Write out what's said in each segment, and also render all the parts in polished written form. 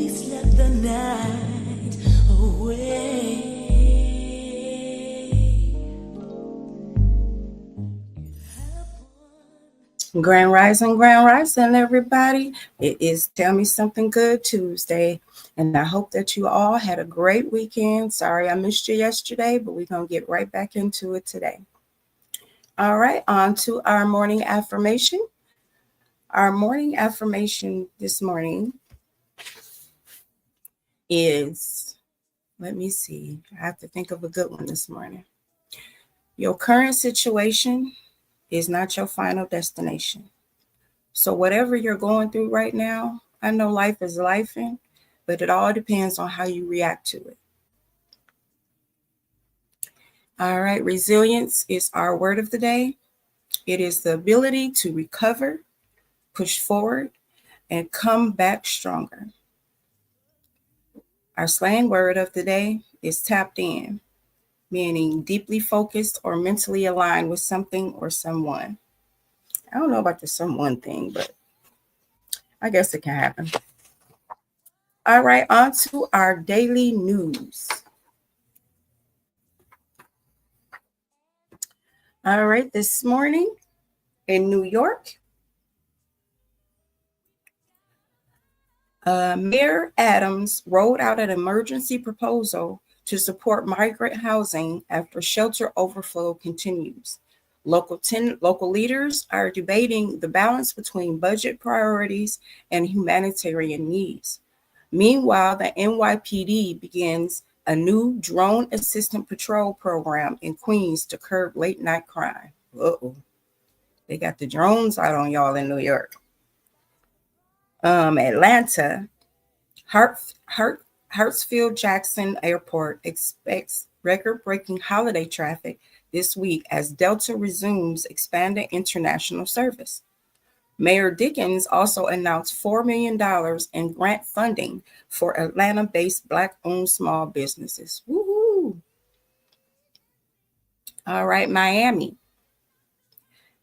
Please let the night away. Grand Rising, everybody. It is Tell Me Something Good Tuesday, and I hope that you all had a great weekend. Sorry I missed you yesterday, but we're going to get right back into it today. All right, on to our morning affirmation. Our morning affirmation this morning is, let me see, I have to think of a good one this morning. Your current situation is not your final destination. So whatever you're going through right now, I know life is lifing, but it all depends on how you react to it. All right, resilience is our word of the day. It is the ability to recover, push forward, and come back stronger. Our slang word of the day is tapped in, meaning deeply focused or mentally aligned with something or someone. I don't know about the someone thing, but I guess it can happen. All right, on to our daily news. All right, this morning in New York, Mayor Adams rolled out an emergency proposal to support migrant housing after shelter overflow continues. Local leaders are debating the balance between budget priorities and humanitarian needs. Meanwhile, the NYPD begins a new drone assistant patrol program in Queens to curb late night crime. Uh-oh. They got the drones out on y'all in New York. Atlanta, Hartsfield Jackson Airport expects record-breaking holiday traffic this week as Delta resumes expanded international service. Mayor Dickens also announced $4 million in grant funding for Atlanta-based Black-owned small businesses. Woohoo! All right, Miami.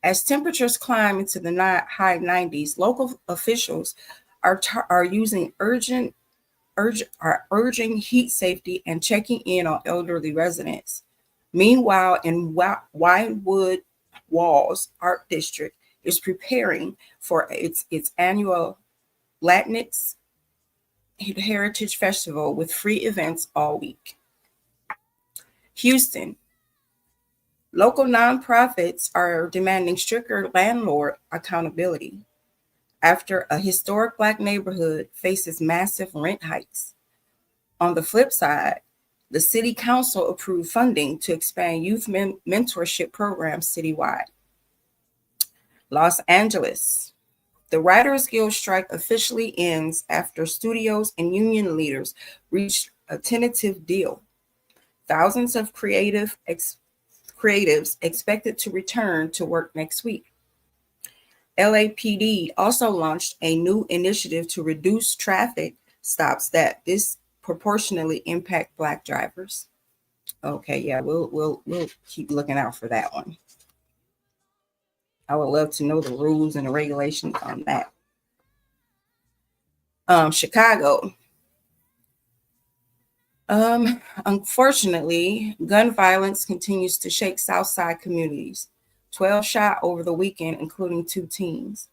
As temperatures climb into the high 90s, local officials are urging heat safety and checking in on elderly residents. Meanwhile, in Winewood Walls Art District is preparing for its annual Latinx Heritage Festival with free events all week. Houston. Local nonprofits are demanding stricter landlord accountability after a historic Black neighborhood faces massive rent hikes. On the flip side, the city council approved funding to expand youth mentorship programs citywide. Los Angeles. The Writers Guild strike officially ends after studios and union leaders reached a tentative deal. Thousands of creatives expected to return to work next week. LAPD also launched a new initiative to reduce traffic stops that disproportionately impact Black drivers. Okay, yeah, we'll keep looking out for that one. I would love to know the rules and the regulations on that. Chicago. Unfortunately, gun violence continues to shake Southside communities. 12 shot over the weekend, including 2 teens.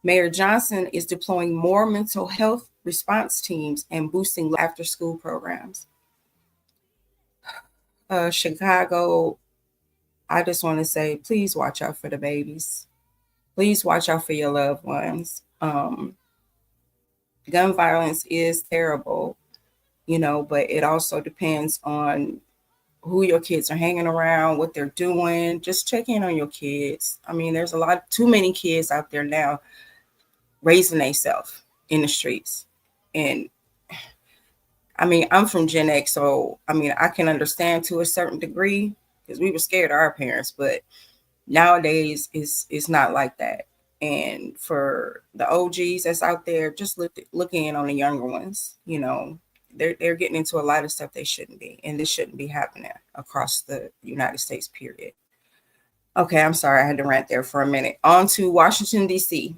Mayor Johnson is deploying more mental health response teams and boosting after-school programs. Chicago, I just want to say, please watch out for the babies. Please watch out for your loved ones. Gun violence is terrible, but it also depends on who your kids are hanging around, what they're doing. Just check in on your kids. I mean, there's too many kids out there now raising themselves in the streets. And I mean, I'm from Gen X, so I mean, I can understand to a certain degree because we were scared of our parents, but nowadays it's not like that. And for the OGs that's out there, just look in on the younger ones. They're getting into a lot of stuff they shouldn't be, and this shouldn't be happening across the United States, period. Okay, I'm sorry, I had to rant there for a minute. On to Washington, D.C.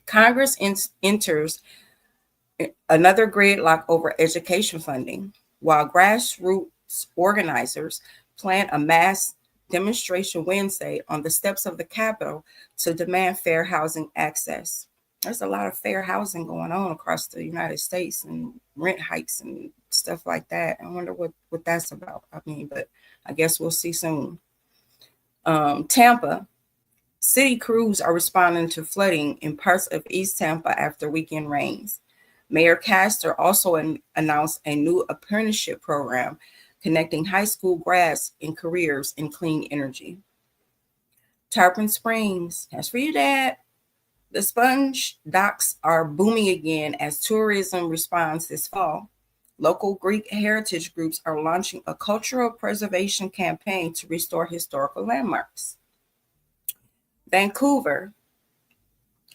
Congress enters Another gridlock over education funding, while grassroots organizers plan a mass demonstration Wednesday on the steps of the Capitol to demand fair housing access. There's a lot of fair housing going on across the United States and rent hikes and stuff like that. I wonder what that's about. I mean, but I guess we'll see soon. Tampa, city crews are responding to flooding in parts of East Tampa after weekend rains. Mayor Castor also announced a new apprenticeship program connecting high school grads and careers in clean energy. Tarpon Springs, that's for you, Dad. The sponge docks are booming again as tourism responds this fall. Local Greek heritage groups are launching a cultural preservation campaign to restore historical landmarks. Vancouver,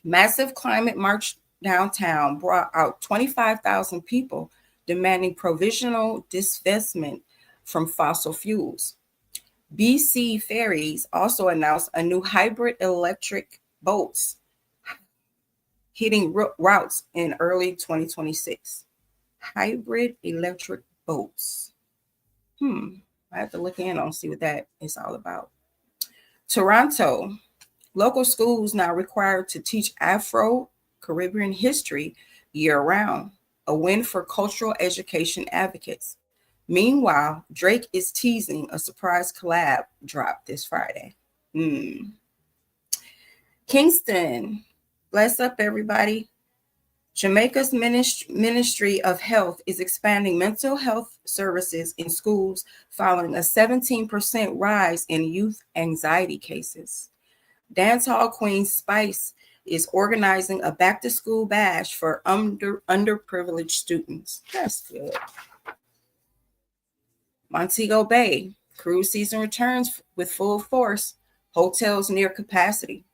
massive climate march downtown brought out 25,000 people demanding provisional divestment from fossil fuels. BC Ferries also announced a new hybrid electric boats hitting routes in early 2026. Hybrid electric boats. I have to look in on see what that is all about. Toronto, local schools now required to teach Afro-Caribbean history year-round, a win for cultural education advocates. Meanwhile, Drake is teasing a surprise collab drop this Friday. Kingston, bless up everybody. Jamaica's Ministry of Health is expanding mental health services in schools following a 17% rise in youth anxiety cases. Dancehall queen Spice is organizing a back-to-school bash for underprivileged students. That's good. Montego Bay, cruise season returns with full force, hotels near capacity.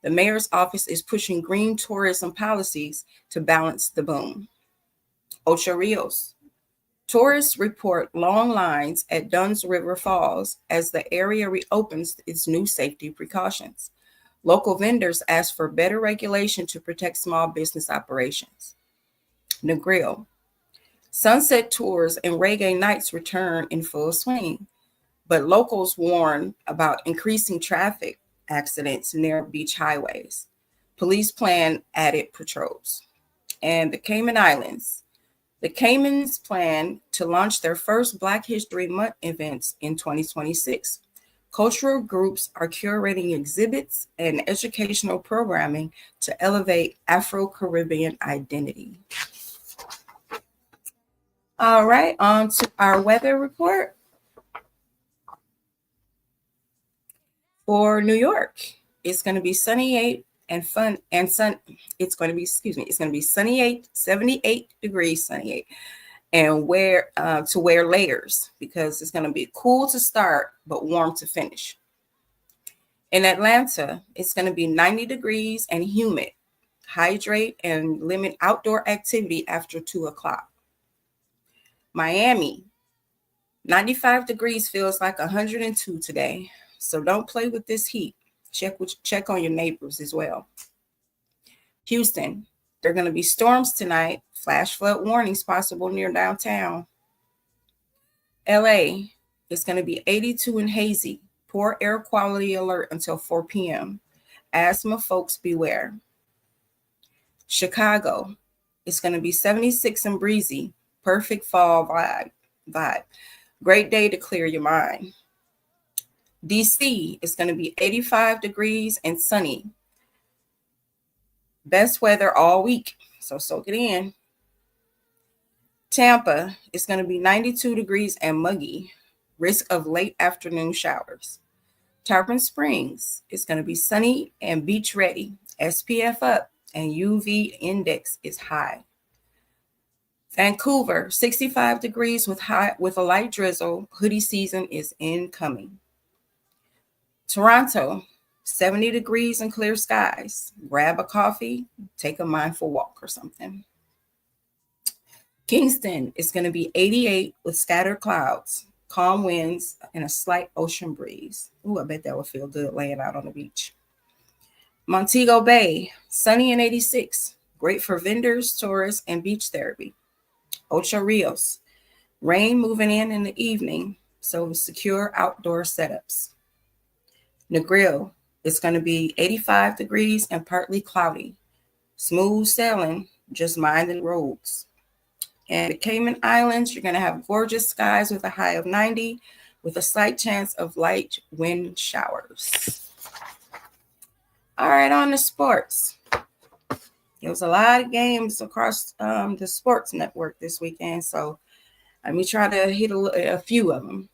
The mayor's office is pushing green tourism policies to balance the boom. Ocho Rios, tourists report long lines at Dunn's River Falls as the area reopens its new safety precautions. Local vendors ask for better regulation to protect small business operations. Negril, sunset tours and reggae nights return in full swing, but locals warn about increasing traffic accidents near beach highways. Police plan added patrols. And the Cayman Islands. The Caymans plan to launch their first Black History Month events in 2026. Cultural groups are curating exhibits and educational programming to elevate Afro-Caribbean identity. All right, on to our weather report. For New York, it's going to be sunny and fun and sun. It's going to be, it's going to be sunny 78 degrees, sunny and wear to wear layers because it's going to be cool to start but warm to finish. In Atlanta, it's going to be 90 degrees and humid. Hydrate and limit outdoor activity after 2 o'clock. Miami, 95 degrees feels like 102 today. So don't play with this heat. Check on your neighbors as well. Houston, there are going to be storms tonight. Flash flood warnings possible near downtown. LA, it's going to be 82 and hazy. Poor air quality alert until 4 p.m. Asthma folks beware. Chicago, it's going to be 76 and breezy. Perfect fall vibe. Great day to clear your mind. DC is going to be 85 degrees and sunny. Best weather all week, so soak it in. Tampa is going to be 92 degrees and muggy. Risk of late afternoon showers. Tarpon Springs is going to be sunny and beach ready. SPF up and UV index is high. Vancouver, 65 degrees with a light drizzle. Hoodie season is incoming. Toronto, 70 degrees and clear skies. Grab a coffee, take a mindful walk or something. Kingston is going to be 88 with scattered clouds, calm winds, and a slight ocean breeze. Ooh, I bet that would feel good laying out on the beach. Montego Bay, sunny and 86. great for vendors, tourists, and beach therapy. Ocho Rios, rain moving in the evening, so secure outdoor setups. Negril, it's going to be 85 degrees and partly cloudy. Smooth sailing, just minding roads. And the Cayman Islands, you're going to have gorgeous skies with a high of 90 with a slight chance of light wind showers. All right, on to sports. There was a lot of games across the sports network this weekend, so let me try to hit a few of them.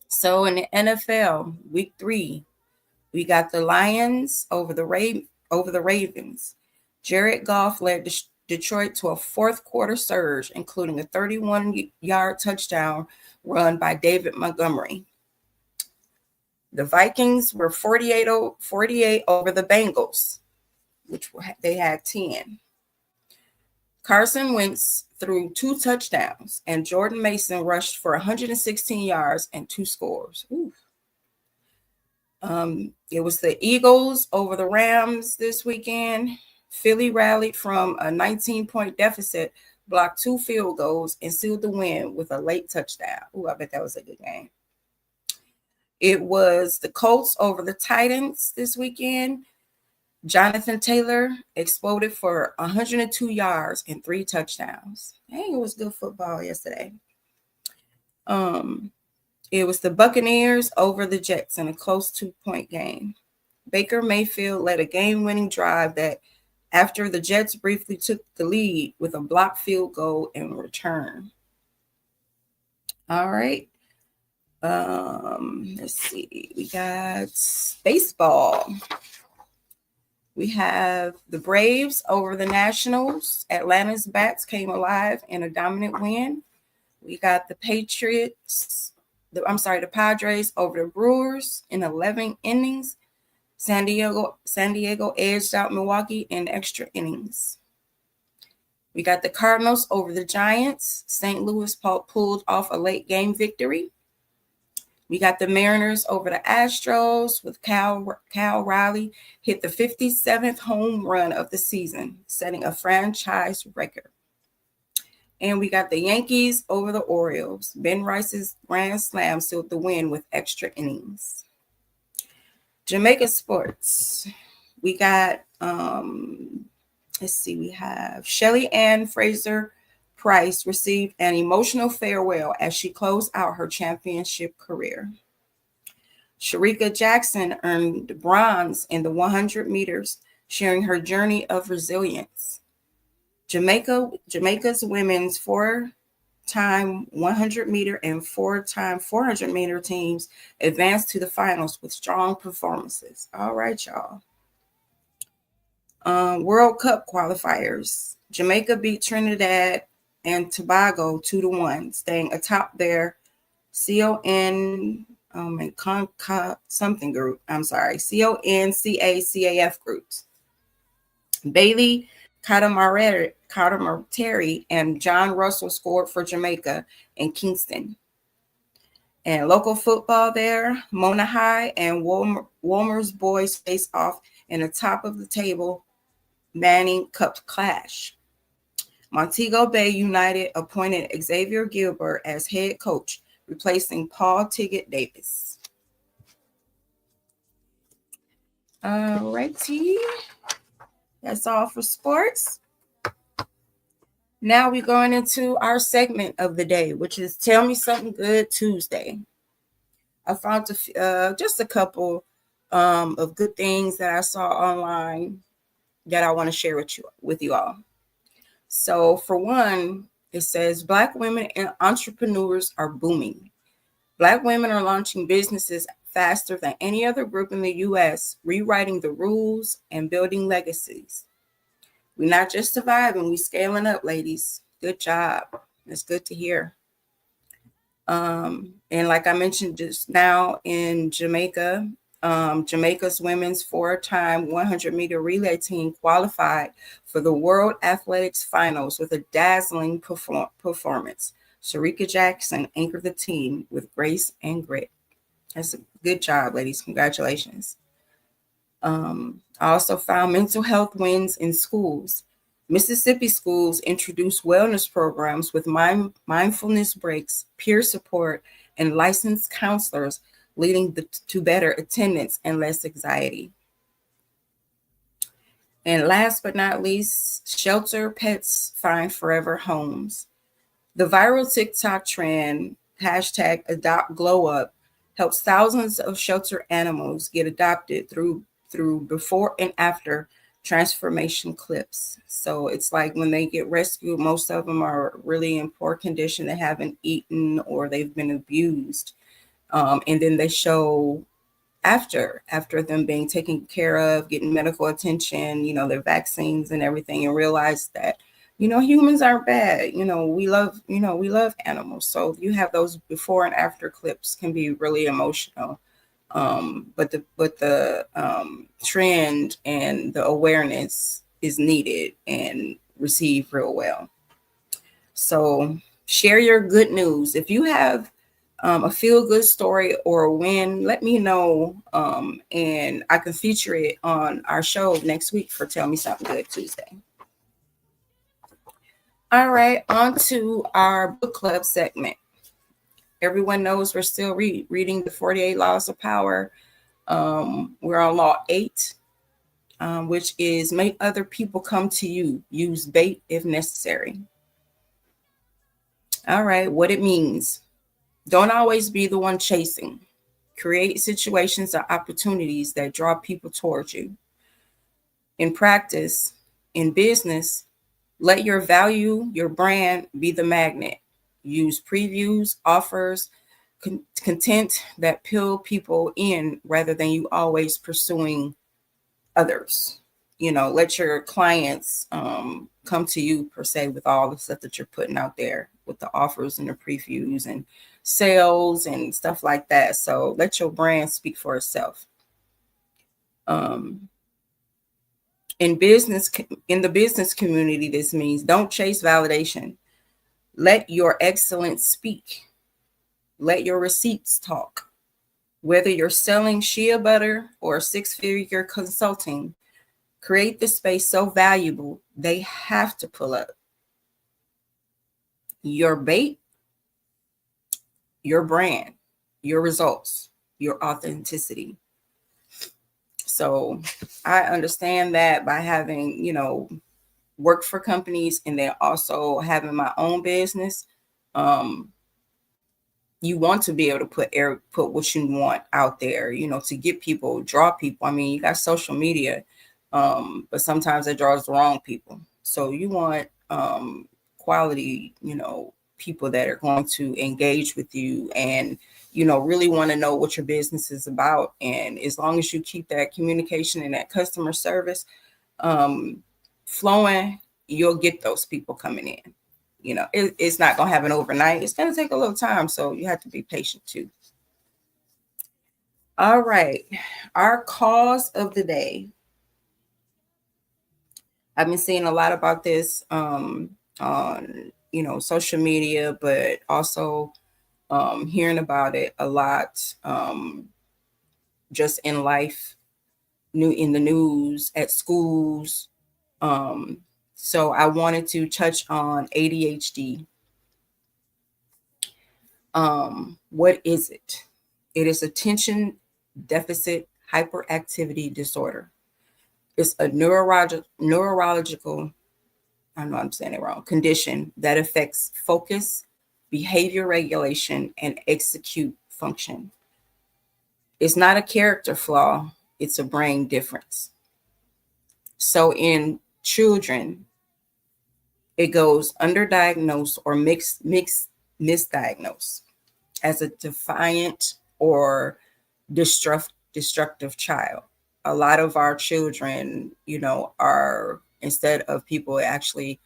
So in the NFL, week 3, we got the Lions over the Ravens. Jared Goff led Detroit to a fourth quarter surge, including a 31-yard touchdown run by David Montgomery. The Vikings were 48 over the Bengals, which they had 10. Carson Wentz threw 2 touchdowns, and Jordan Mason rushed for 116 yards and 2 scores. It was the Eagles over the Rams this weekend. Philly rallied from a 19-point deficit, blocked 2 field goals, and sealed the win with a late touchdown. I bet that was a good game. It was the Colts over the Titans this weekend. Jonathan Taylor exploded for 102 yards and 3 touchdowns. Dang, it was good football yesterday. It was the Buccaneers over the Jets in a close 2-point game. Baker Mayfield led a game-winning drive that after the Jets briefly took the lead with a blocked field goal in return. All right. Let's see. We got baseball. We have the Braves over the Nationals. Atlanta's bats came alive in a dominant win. We got the Padres over the Brewers in 11 innings. San Diego edged out Milwaukee in extra innings. We got the Cardinals over the Giants. St. Louis pulled off a late game victory. We got the Mariners over the Astros with Cal Riley hit the 57th home run of the season, setting a franchise record. And we got the Yankees over the Orioles. Ben Rice's grand slam sealed the win with extra innings. Jamaica sports. We got, we have Shelly Ann Fraser Price received an emotional farewell as she closed out her championship career. Shericka Jackson earned bronze in the 100 meters, sharing her journey of resilience. Jamaica's women's 4-time 100 meter and 4-time 400 meter teams advanced to the finals with strong performances. All right, y'all. World Cup qualifiers. Jamaica beat Trinidad and Tobago 2-1, staying atop their CONCACAF groups. Bailey Cadamarteri and John Russell scored for Jamaica in Kingston. And local football there, Mona High and Wolmer's boys face off in the top of the table Manning Cup clash. Montego Bay United appointed Xavier Gilbert as head coach, replacing Paul Tiggett Davis. All righty. That's all for sports. Now we're going into our segment of the day, which is Tell Me Something Good Tuesday. I found just a couple of good things that I saw online that I want to share with you all. So for one, it says Black women and entrepreneurs are booming. Black women are launching businesses faster than any other group in the U.S., rewriting the rules and building legacies. We're not just surviving, we're scaling up, ladies. Good job. It's good to hear. And like I mentioned just now in Jamaica, Jamaica's women's 4-time 100 meter relay team qualified for the World Athletics Finals with a dazzling performance. Shericka Jackson anchored the team with grace and grit. That's a good job, ladies. Congratulations. I also found mental health wins in schools. Mississippi schools introduce wellness programs with mindfulness breaks, peer support, and licensed counselors, leading to better attendance and less anxiety. And last but not least, shelter pets find forever homes. The viral TikTok trend, hashtag adopt glow up, helps thousands of shelter animals get adopted through before and after transformation clips. So it's like when they get rescued, most of them are really in poor condition. They haven't eaten or they've been abused. And then they show after them being taken care of, getting medical attention, their vaccines and everything, and realize that humans aren't bad. We love animals. So you have those before and after clips can be really emotional. But the trend and the awareness is needed and received real well. So share your good news. If you have a feel good story or a win, let me know. And I can feature it on our show next week for Tell Me Something Good Tuesday. All right, on to our book club segment. Everyone knows we're still reading the 48 Laws of Power. We're on Law 8, which is make other people come to you. Use bait if necessary. All right, what it means. Don't always be the one chasing. Create situations or opportunities that draw people towards you. In practice, in business, let your value, your brand be the magnet. Use previews, offers, content that pull people in rather than you always pursuing others. Let your clients come to you per se with all the stuff that you're putting out there with the offers and the previews and sales and stuff like that. So let your brand speak for itself. Um, in the business community, this means don't chase validation. Let your excellence speak. Let your receipts talk. Whether you're selling shea butter or six-figure consulting, create the space so valuable they have to pull up. Your bait, your brand, your results, your authenticity. So I understand that by having, worked for companies and then also having my own business, um, you want to be able to put what you want out there, to get people, draw people. I mean, you got social media, but sometimes it draws the wrong people. So you want quality, people that are going to engage with you and really want to know what your business is about. And as long as you keep that communication and that customer service flowing, you'll get those people coming in. It's not going to happen overnight. It's going to take a little time. So you have to be patient too. All right. Our cause of the day. I've been seeing a lot about this on, social media, but also hearing about it a lot just in life, in the news, at schools. Um, so I wanted to touch on ADHD. What is it? It is attention deficit hyperactivity disorder. It's a neurological, I know I'm saying it wrong, condition that affects focus, behavior regulation, and execute function. It's not a character flaw, it's a brain difference. So in children, it goes underdiagnosed or misdiagnosed as a defiant or destructive child. A lot of our children, are, instead of people actually,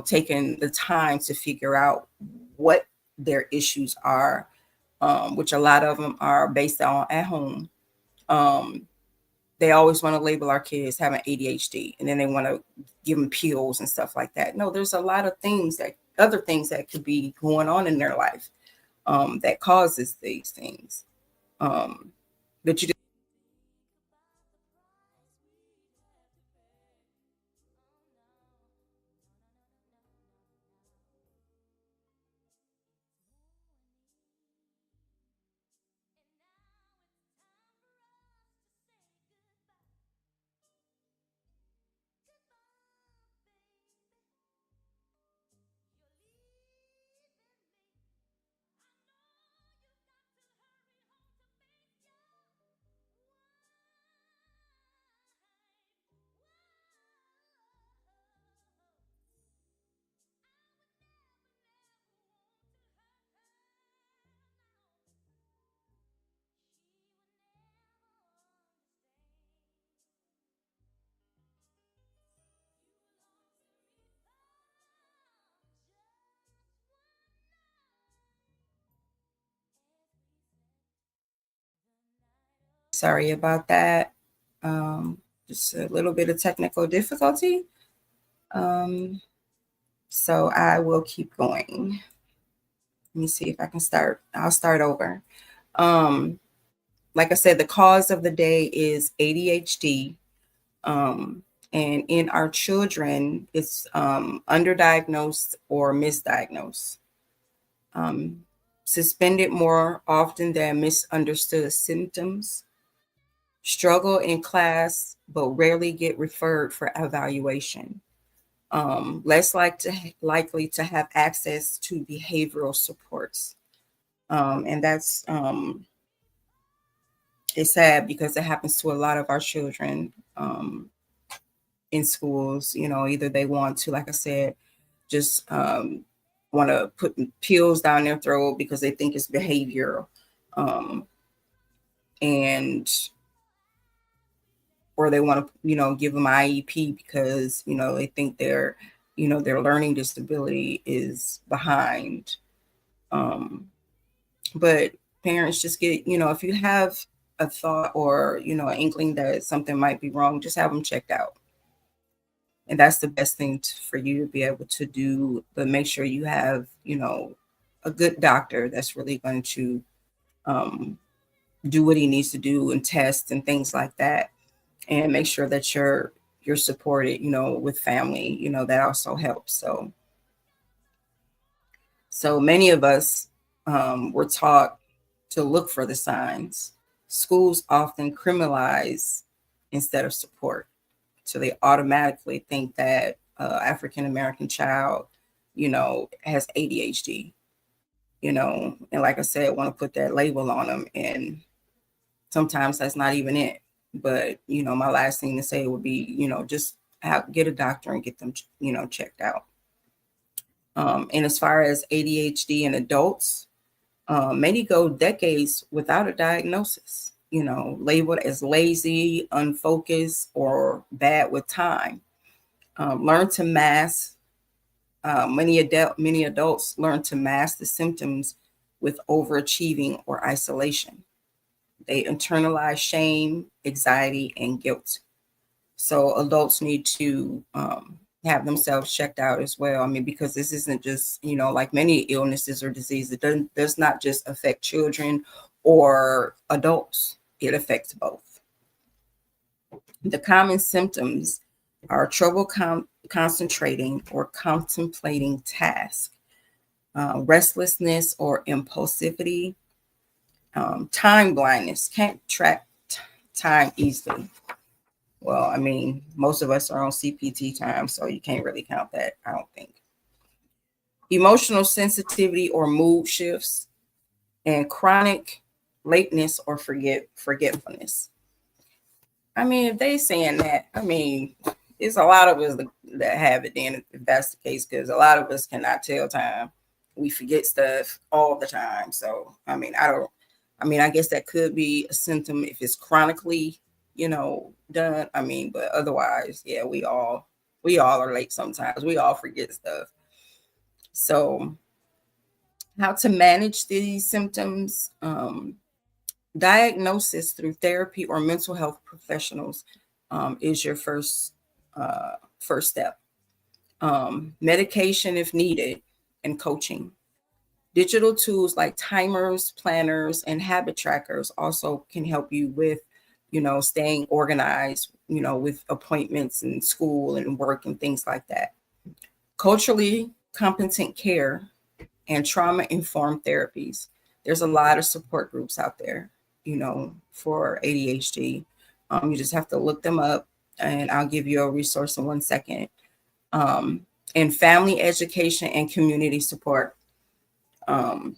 taking the time to figure out what their issues are, which a lot of them are based on at home. They always want to label our kids having ADHD, and then they want to give them pills and stuff like that. No, there's a lot of other things that could be going on in their life that causes these things. But you Sorry about that. Um, just a little bit of technical difficulty. Um, so I will keep going. Let me see if I can start. I'll start over. Um, like I said, the cause of the day is ADHD. Um, and in our children, it's underdiagnosed or misdiagnosed. Um, Suspended more often than misunderstood symptoms, struggle in class, but rarely get referred for evaluation. Less likely to have access to behavioral supports. And that's it's sad because it happens to a lot of our children in schools. Either they want to, like I said, just want to put pills down their throat because they think it's behavioral. Um, and or they want to give them IEP because they think their learning disability is behind. um but parents just get, if you have a thought or an inkling that something might be wrong, just have them checked out. And that's the best thing for you to be able to do. But make sure you have a good doctor that's really going to um do what he needs to do and test and things like that, and make sure that you're supported, with family, that also helps. So many of us were taught to look for the signs. Schools often criminalize instead of support, so they automatically think that African American child has ADHD, and like I said, want to put that label on them, and sometimes that's not even it. But my last thing to say would be, just get a doctor and get them checked out. And as far as ADHD in adults, many go decades without a diagnosis, labeled as lazy, unfocused, or bad with time. Learn to mask. Many adults learn to mask the symptoms with overachieving or isolation. They internalize shame, anxiety, and guilt. So adults need to have themselves checked out as well. I mean, because this isn't just, like many illnesses or diseases, does not just affect children or adults. It affects both. The common symptoms are trouble concentrating or contemplating tasks, restlessness or impulsivity, time blindness, can't track time easily. Well, I mean, most of us are on CPT time, so you can't really count that, I don't think. Emotional sensitivity or mood shifts, and chronic lateness or forgetfulness. I mean, if they saying that, I mean, it's a lot of us that have it then, if that's the case, because a lot of us cannot tell time. We forget stuff all the time. So, I guess that could be a symptom if it's chronically, done. I mean, but otherwise, yeah, we all are late sometimes. We all forget stuff. So, how to manage these symptoms? Diagnosis through therapy or mental health professionals is your first step. Medication if needed, and coaching. Digital tools like timers, planners, and habit trackers also can help you with, staying organized, with appointments and school and work and things like that. Culturally competent care and trauma informed therapies. There's a lot of support groups out there, for ADHD. You just have to look them up, and I'll give you a resource in 1 second. Um, and family education and community support. Um,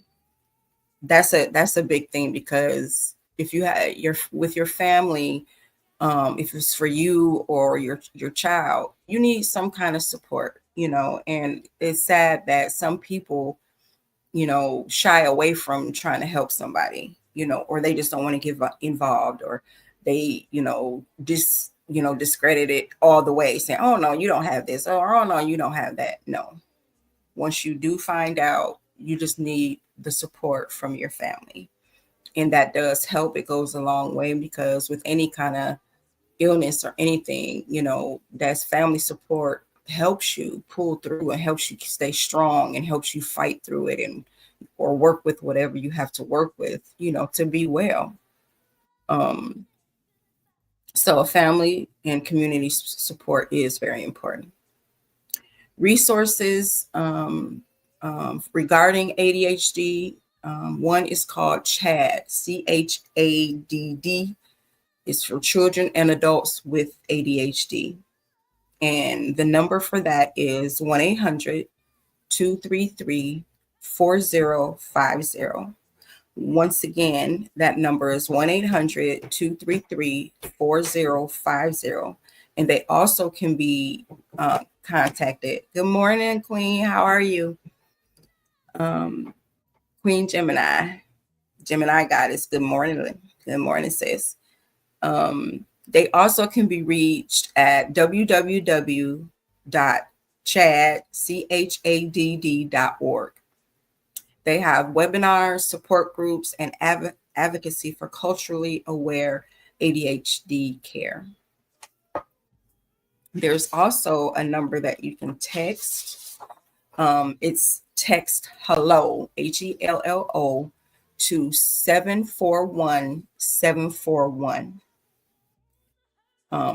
that's a big thing, because if you have with your family, if it's for you or your child, you need some kind of support, and it's sad that some people shy away from trying to help somebody, or they just don't want to get involved, or they, discredit it all the way, saying, oh no, you don't have this, or oh no, you don't have that. No. Once you do find out, you just need the support from your family. And that does help. It goes a long way, because with any kind of illness or anything, that's family support helps you pull through and helps you stay strong and helps you fight through it, and or work with whatever you have to work with, to be well. Um, so family and community support is very important. Resources regarding ADHD. One is called CHADD, CHADD. It's for children and adults with ADHD. And the number for that is 1-800-233-4050. Once again, that number is 1-800-233-4050. And they also can be contacted. Good morning, Queen. How are you? Queen Gemini Goddess. Good morning. Good morning, sis. They also can be reached at www.chadd.org. They have webinars, support groups, and advocacy for culturally aware ADHD care. There's also a number that you can text. It's text HELLO, HELLO, to 741-741.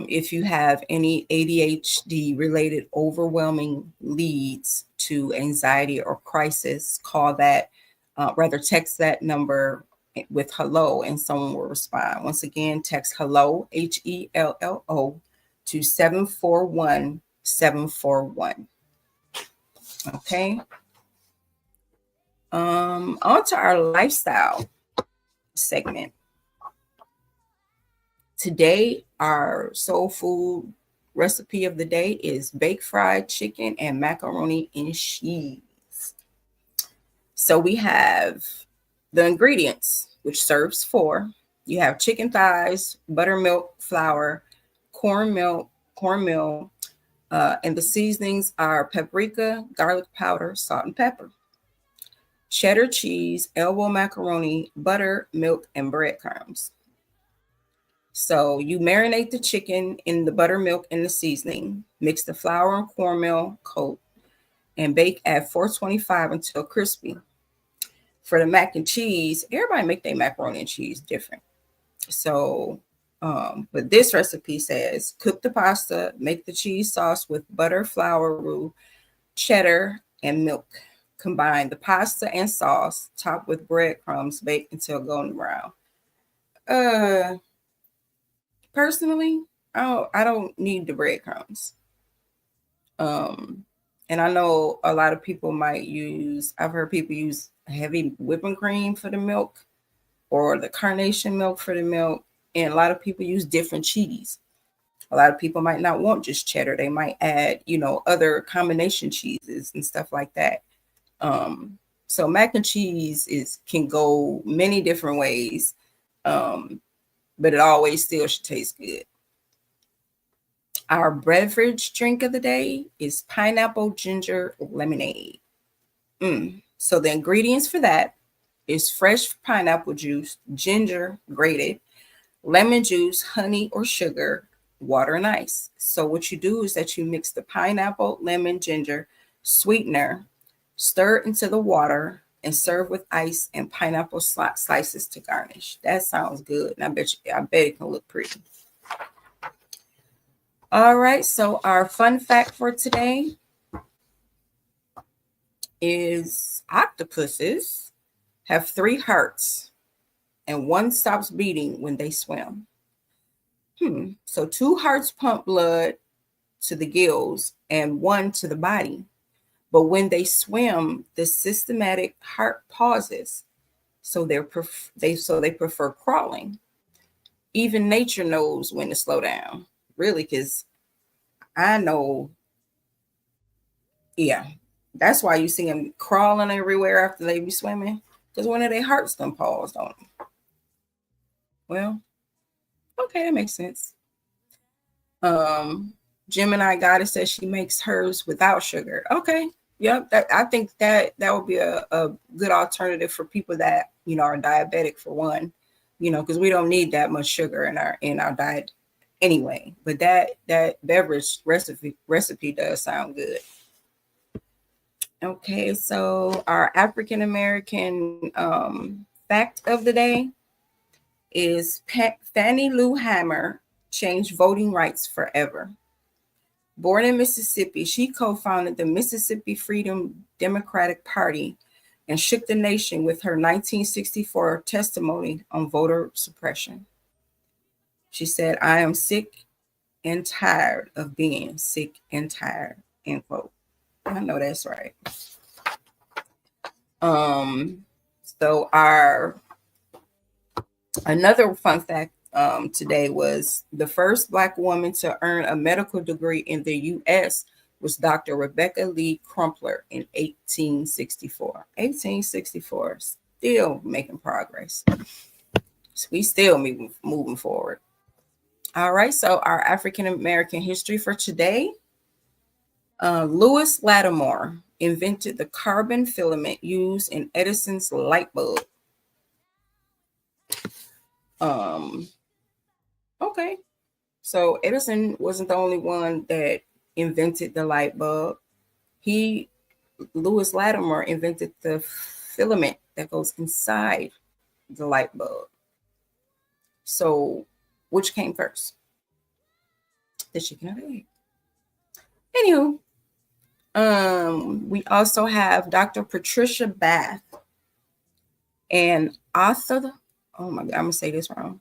If you have any ADHD related overwhelming leads to anxiety or crisis, call that, rather text that number with HELLO and someone will respond. Once again, text HELLO, HELLO, to 741-741. Okay. On to our lifestyle segment. Today, our soul food recipe of the day is baked fried chicken and macaroni and cheese. So we have the ingredients, which serves 4. You have chicken thighs, buttermilk, flour, cornmeal, and the seasonings are paprika, garlic powder, salt, and pepper. Cheddar cheese, elbow macaroni, butter, milk, and breadcrumbs. So you marinate the chicken in the buttermilk and the seasoning, mix the flour and cornmeal coat, and bake at 425 until crispy. For the mac and cheese, everybody make their macaroni and cheese different. So, but this recipe says cook the pasta, make the cheese sauce with butter, flour, roux, cheddar, and milk. Combine the pasta and sauce, top with breadcrumbs, bake until golden brown. Personally, I don't need the breadcrumbs. And I know a lot of people might use, I've heard people use heavy whipping cream for the milk or the carnation milk for the milk. And a lot of people use different cheese. A lot of people might not want just cheddar. They might add, other combination cheeses and stuff like that. So mac and cheese can go many different ways. But it always still should taste good. Our beverage drink of the day is pineapple ginger lemonade. So the ingredients for that is fresh pineapple juice, ginger grated, lemon juice, honey or sugar, water, and ice. So what you do is that you mix the pineapple, lemon, ginger, sweetener, stir it into the water, and serve with ice and pineapple slices to garnish. That sounds good. And I bet it can look pretty. All right. So our fun fact for today is octopuses have 3 hearts and one stops beating when they swim. So 2 hearts pump blood to the gills and 1 to the body. But when they swim, the systematic heart pauses. So they prefer crawling. Even nature knows when to slow down. Really, because I know, yeah, that's why you see them crawling everywhere after they be swimming. Because one of their hearts done paused on them. Well, okay, that makes sense. Gemini Goddess says she makes hers without sugar. Okay, Yep. I think that would be a good alternative for people that, are diabetic for one, because we don't need that much sugar in our diet anyway. But that beverage recipe does sound good. Okay, so our African American fact of the day is Fannie Lou Hamer changed voting rights forever. Born in Mississippi, she co-founded the Mississippi Freedom Democratic Party and shook the nation with her 1964 testimony on voter suppression. She said, "I am sick and tired of being sick and tired," end quote. I know that's right. Um, so our Another fun fact today was the first Black woman to earn a medical degree in the U.S. was Dr. Rebecca Lee Crumpler in 1864. 1864, still making progress. So we still moving forward. All right, so our African American history for today. Lewis Lattimore invented the carbon filament used in Edison's light bulb. Um, okay, so Edison wasn't the only one that invented the light bulb. Lewis Lattimore invented the filament that goes inside the light bulb. So, which came first? The chicken or the egg? Anywho, we also have Dr. Patricia Bath and author. Oh my God, I'm gonna say this wrong.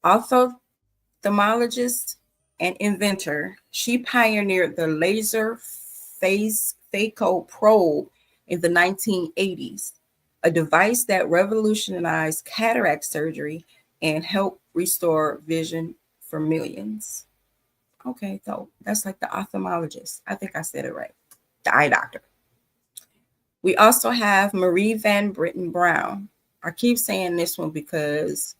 Ophthalmologist and inventor, she pioneered the laser phase phaco probe in the 1980s, a device that revolutionized cataract surgery and helped restore vision for millions. Okay, so that's like the ophthalmologist. I think I said it right. The eye doctor. We also have Marie Van Brittan Brown. I keep saying this one because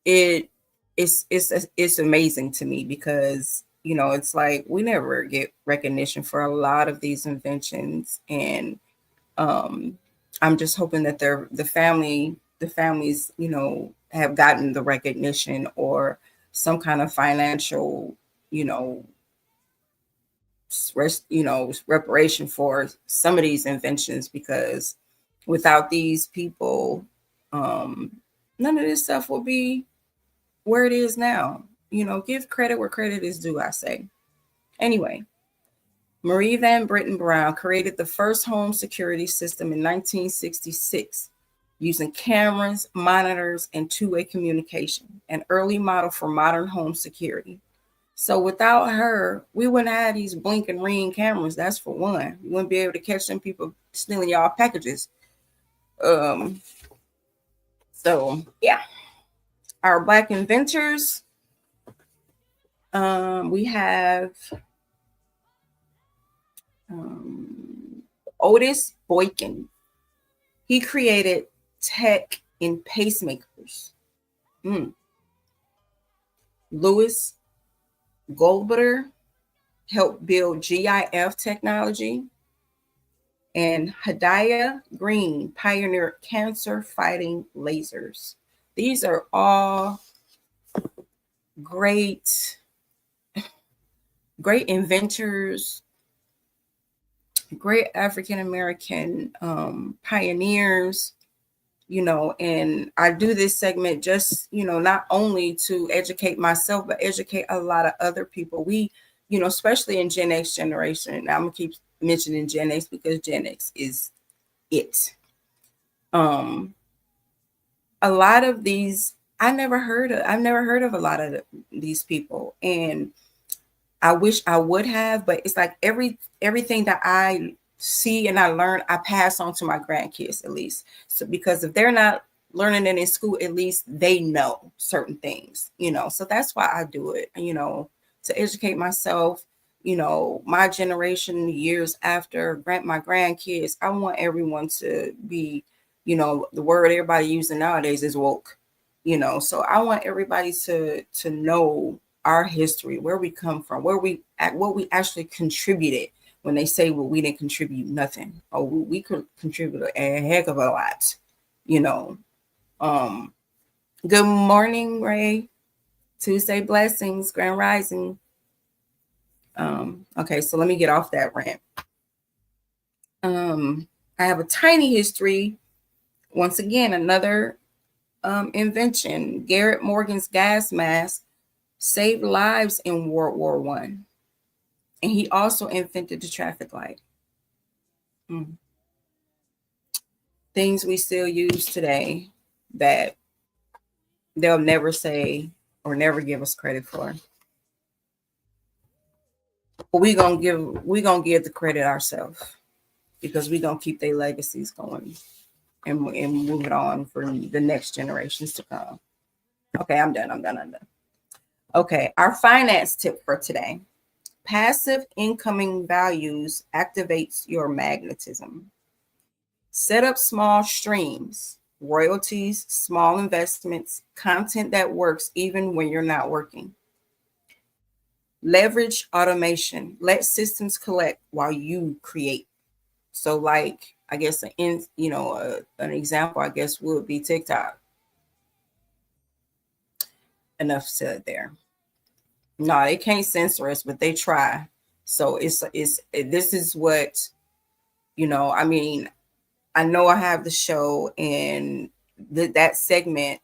it's amazing to me because it's like we never get recognition for a lot of these inventions, and I'm just hoping that the families have gotten the recognition or some kind of financial you know reparation for some of these inventions, because without these people, um none of this stuff will be where it is now. Give credit where credit is due, I say. Anyway, Marie Van Brittan Brown created the first home security system in 1966 using cameras, monitors, and two-way communication, an early model for modern home security. So without her, we wouldn't have these blink and ring cameras. That's for one. We wouldn't be able to catch some people stealing y'all packages. Um, so yeah, our Black inventors. We have um, Otis Boykin. He created tech in pacemakers. Mm. Louis Goldberger helped build GIF technology. And Hadiah Green pioneered cancer fighting lasers. These are all great, great inventors, great African American pioneers. And I do this segment just, not only to educate myself, but educate a lot of other people. We, especially in Gen X generation, and I'm gonna keep mentioning Gen X because Gen X is it. Um, a lot of these I've never heard of a lot of these people, and I wish I would have, but it's like everything that I see and I learn, I pass on to my grandkids at least. So because if they're not learning it in school, at least they know certain things. So that's why I do it, to educate myself, my generation, years after my grandkids. I want everyone to be, the word everybody using nowadays is woke. So I want everybody to know our history, where we come from, what we actually contributed. When they say, well, we didn't contribute nothing, oh, we could contribute a heck of a lot, you know. um Good morning, Ray. Tuesday blessings, grand rising. Okay, so let me get off that rant. I have a tiny history. Once again, another invention. Garrett Morgan's gas mask saved lives in World War I, and he also invented the traffic light. Mm. Things we still use today that they'll never say or never give us credit for. But we gonna give the credit ourselves, because we gonna keep their legacies going, and move it on for the next generations to come. Okay, I'm done. Okay, our finance tip for today: passive incoming values activates your magnetism. Set up small streams, royalties, small investments, content that works even when you're not working. Leverage automation. Let systems collect while you create. So, like, I guess an example, I guess, would be TikTok. Enough said there. No, they can't censor us, but they try. So it's this is what, I mean, I know I have the show, and that segment,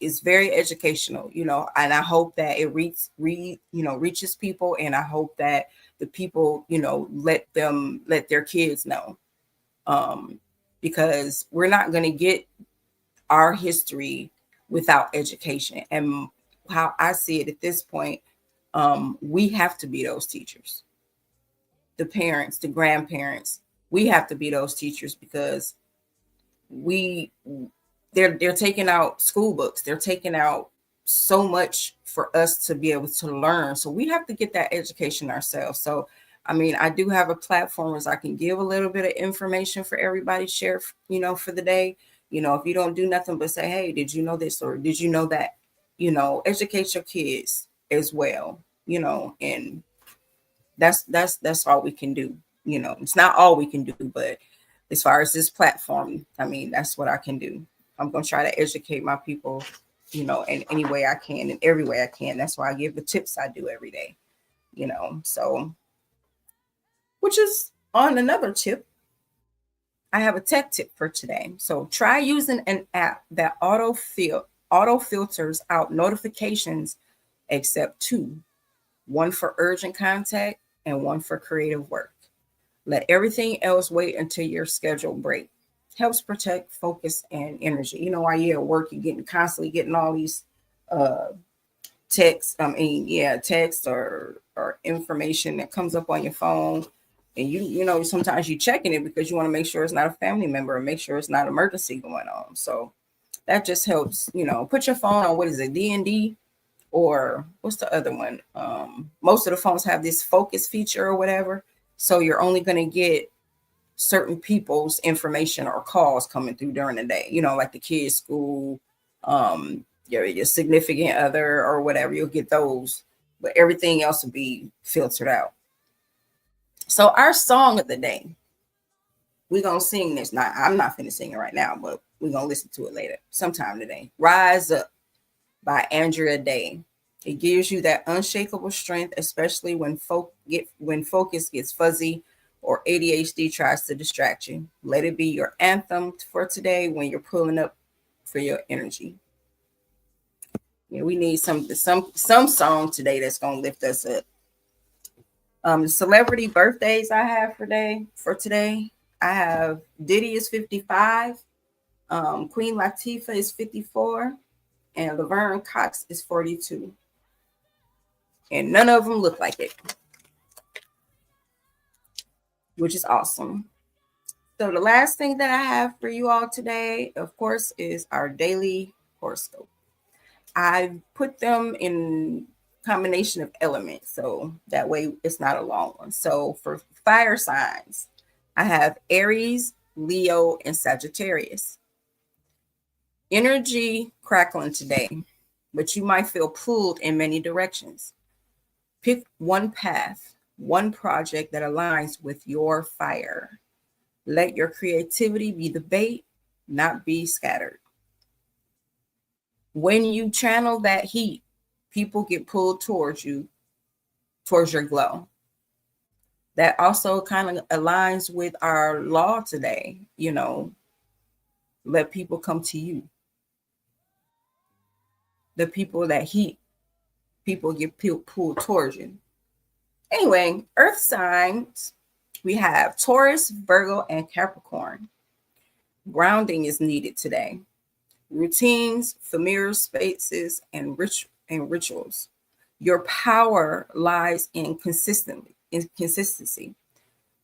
is very educational, and I hope that it reaches people, and I hope that the people, let their kids know, um, because we're not going to get our history without education. And how I see it at this point, we have to be those teachers, the parents, the grandparents. We have to be those teachers, because we they're taking out school books, they're taking out so much for us to be able to learn, so we have to get that education ourselves. So I mean, I do have a platform where I can give a little bit of information for everybody to share, for the day. If you don't do nothing but say, hey, did you know this, or did you know that, educate your kids as well, and that's all we can do. It's not all we can do, but as far as this platform, I mean, that's what I can do. I'm going to try to educate my people, in any way I can, in every way I can. That's why I give the tips I do every day, so, which is on another tip. I have a tech tip for today. So try using an app that auto filters out notifications except two: one for urgent contact and one for creative work. Let everything else wait until your scheduled break. Helps protect focus and energy. While you're at work, you're constantly getting all these uh text, text or information that comes up on your phone. And sometimes you checking it because you want to make sure it's not a family member, or make sure it's not an emergency going on. So that just helps, put your phone on, what is it, D&D, or what's the other one? Most of the phones have this focus feature or whatever. So you're only going to get certain people's information or calls coming through during the day, like the kids' school, your significant other or whatever. You'll get those, but everything else will be filtered out. So our song of the day, we're going to sing this. Now, I'm not finna sing it right now, but we're going to listen to it later, sometime today. Rise Up by Andrea Day. It gives you that unshakable strength, especially when focus gets fuzzy or ADHD tries to distract you. Let it be your anthem for today when you're pulling up for your energy. Yeah, we need some song today that's gonna lift us up. Celebrity birthdays I have for today. I have Diddy is 55, Queen Latifah is 54, and Laverne Cox is 42. And none of them look like it, which is awesome. So the last thing that I have for you all today, of course, is our daily horoscope. I put them in combination of elements, so that way it's not a long one. So for fire signs, I have Aries, Leo, and Sagittarius. Energy crackling today. but you might feel pulled in many directions. Pick one path, one project that aligns with your fire. Let your creativity be the bait, not be scattered. When you channel that heat, people get pulled towards you, towards your glow. That also kind of aligns with our law today, let people come to you. The people that heat, people get pulled towards you. Anyway, earth signs, we have Taurus, Virgo, and Capricorn. Grounding is needed today. Routines, familiar spaces, and rituals. Your power lies in consistency.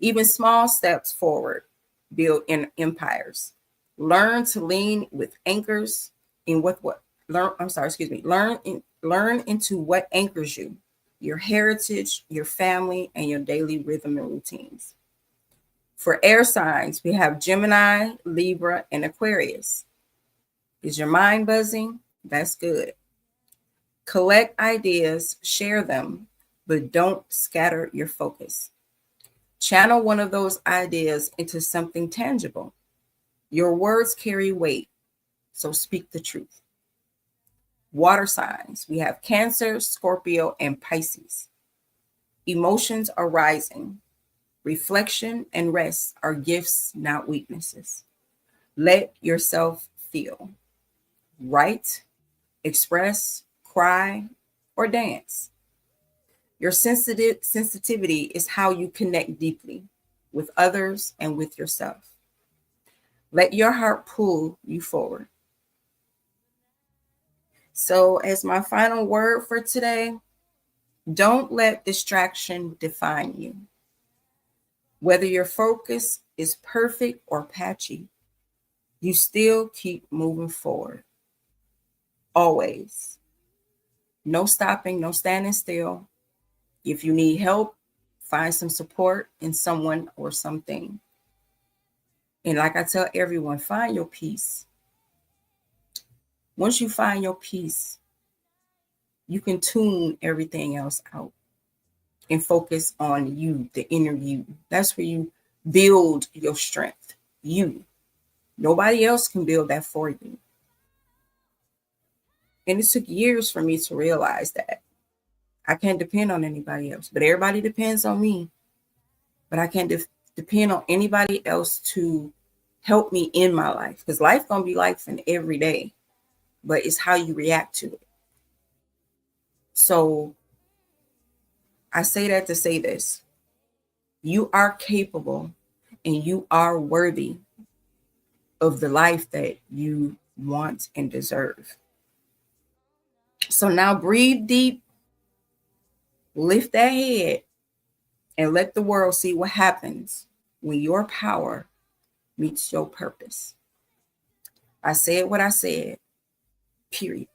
Even small steps forward build empires. Learn to lean with anchors in what learn. I'm sorry, excuse me. Learn into what anchors you, your heritage, your family, and your daily rhythm and routines. For air signs, we have Gemini, Libra, and Aquarius. Is your mind buzzing? That's good. Collect ideas, share them, but don't scatter your focus. Channel one of those ideas into something tangible. Your words carry weight, so speak the truth. Water signs, we have Cancer, Scorpio, and Pisces. Emotions are rising. Reflection and rest are gifts, not weaknesses. Let yourself feel. Write, express, cry, or dance. Your sensitivity is how you connect deeply with others and with yourself. Let your heart pull you forward. So, as my final word for today, don't let distraction define you. Whether your focus is perfect or patchy, you still keep moving forward. Always. No stopping, no standing still. If you need help, find some support in someone or something. And like I tell everyone, find your peace. Once you find your peace, you can tune everything else out and focus on you, the inner you. That's where you build your strength. You. Nobody else can build that for you. And it took years for me to realize that I can't depend on anybody else, but everybody depends on me. But I can't depend on anybody else to help me in my life, because life gonna be life in every day, but it's how you react to it. So I say that to say this: you are capable and you are worthy of the life that you want and deserve. So now breathe deep, lift that head, and let the world see what happens when your power meets your purpose. I said what I said, period.